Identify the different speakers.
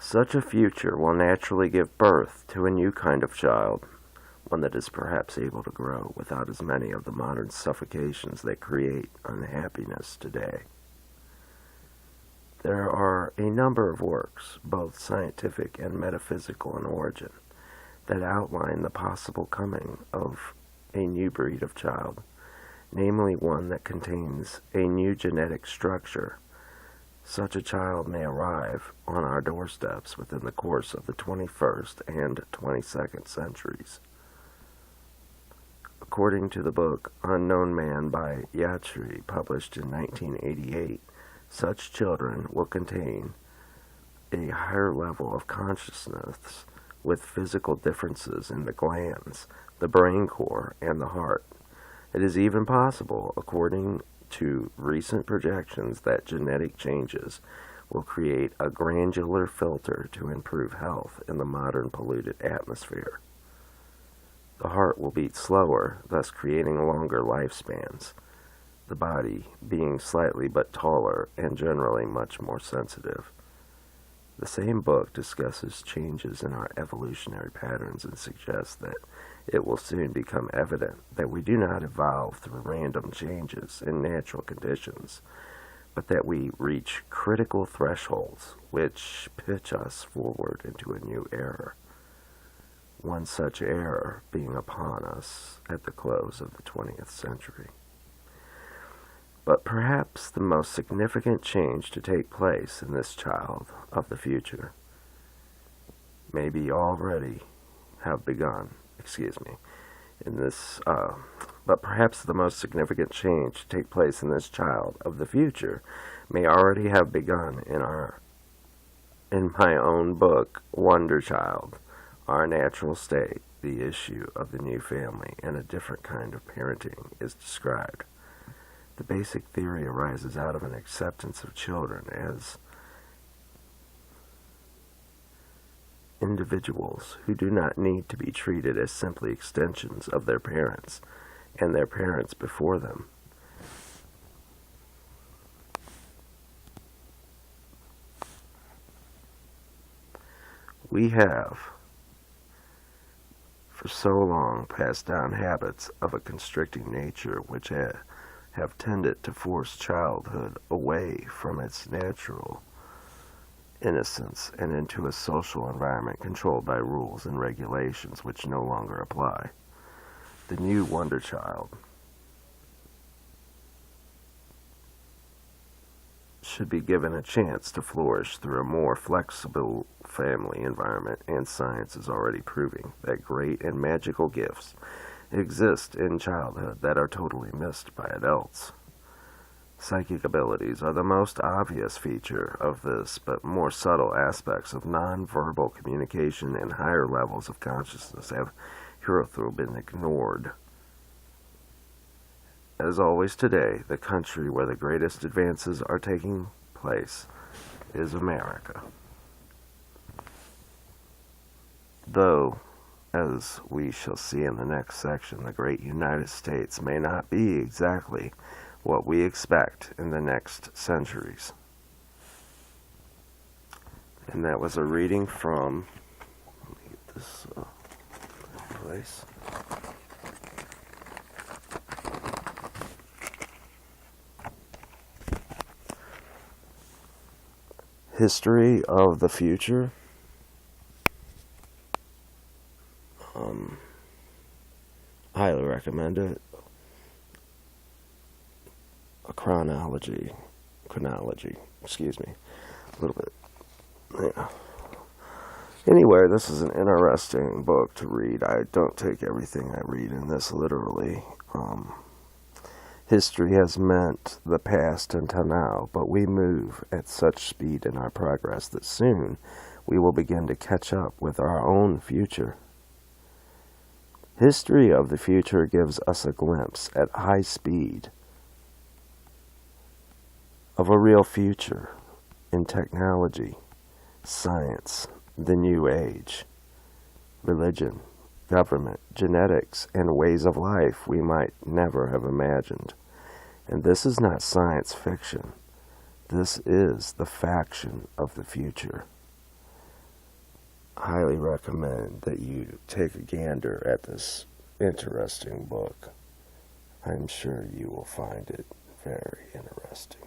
Speaker 1: Such a future will naturally give birth to a new kind of child, one that is perhaps able to grow without as many of the modern suffocations that create unhappiness today. There are a number of works, both scientific and metaphysical in origin, that outline the possible coming of a new breed of child, namely one that contains a new genetic structure. Such a child may arrive on our doorsteps within the course of the 21st and 22nd centuries. According to the book Unknown Man by Yatri, published in 1988, such children will contain a higher level of consciousness with physical differences in the glands, the brain core, and the heart. It is even possible, according to recent projections, that genetic changes will create a granular filter to improve health in the modern polluted atmosphere. The heart will beat slower, thus creating longer lifespans, the body being slightly but taller and generally much more sensitive. The same book discusses changes in our evolutionary patterns and suggests that it will soon become evident that we do not evolve through random changes in natural conditions, but that we reach critical thresholds which pitch us forward into a new era. One such era being upon us at the close of the 20th century. But perhaps the most significant change to take place in this child of the future maybe already have begun, but perhaps the most significant change to take place in this child of the future may already have begun in my own book, Wonder Child, Our Natural State, the Issue of the New Family, and a Different Kind of Parenting is described. The basic theory arises out of an acceptance of children as individuals who do not need to be treated as simply extensions of their parents and their parents before them. We have, for so long, passed down habits of a constricting nature which have tended to force childhood away from its natural innocence and into a social environment controlled by rules and regulations which no longer apply. The new wonder child should be given a chance to flourish through a more flexible family environment, and science is already proving that great and magical gifts exist in childhood that are totally missed by adults. Psychic abilities are the most obvious feature of this, but more subtle aspects of nonverbal communication and higher levels of consciousness have hitherto been ignored. As always today, the country where the greatest advances are taking place is America. Though, as we shall see in the next section, the great United States may not be exactly what we expect in the next centuries. And that was a reading from, let me get this place. History of the Future. Highly recommend it. Chronology, excuse me, a little bit, yeah. Anyway, this is an interesting book to read. I don't take everything I read in this literally. History has meant the past until now, but we move at such speed in our progress that soon we will begin to catch up with our own future. History of the Future gives us a glimpse at high speed of a real future in technology, science, the new age, religion, government, genetics, and ways of life we might never have imagined. And this is not science fiction. This is the faction of the future. highly recommend that you take a gander at this interesting book. I'm sure you will find it very interesting.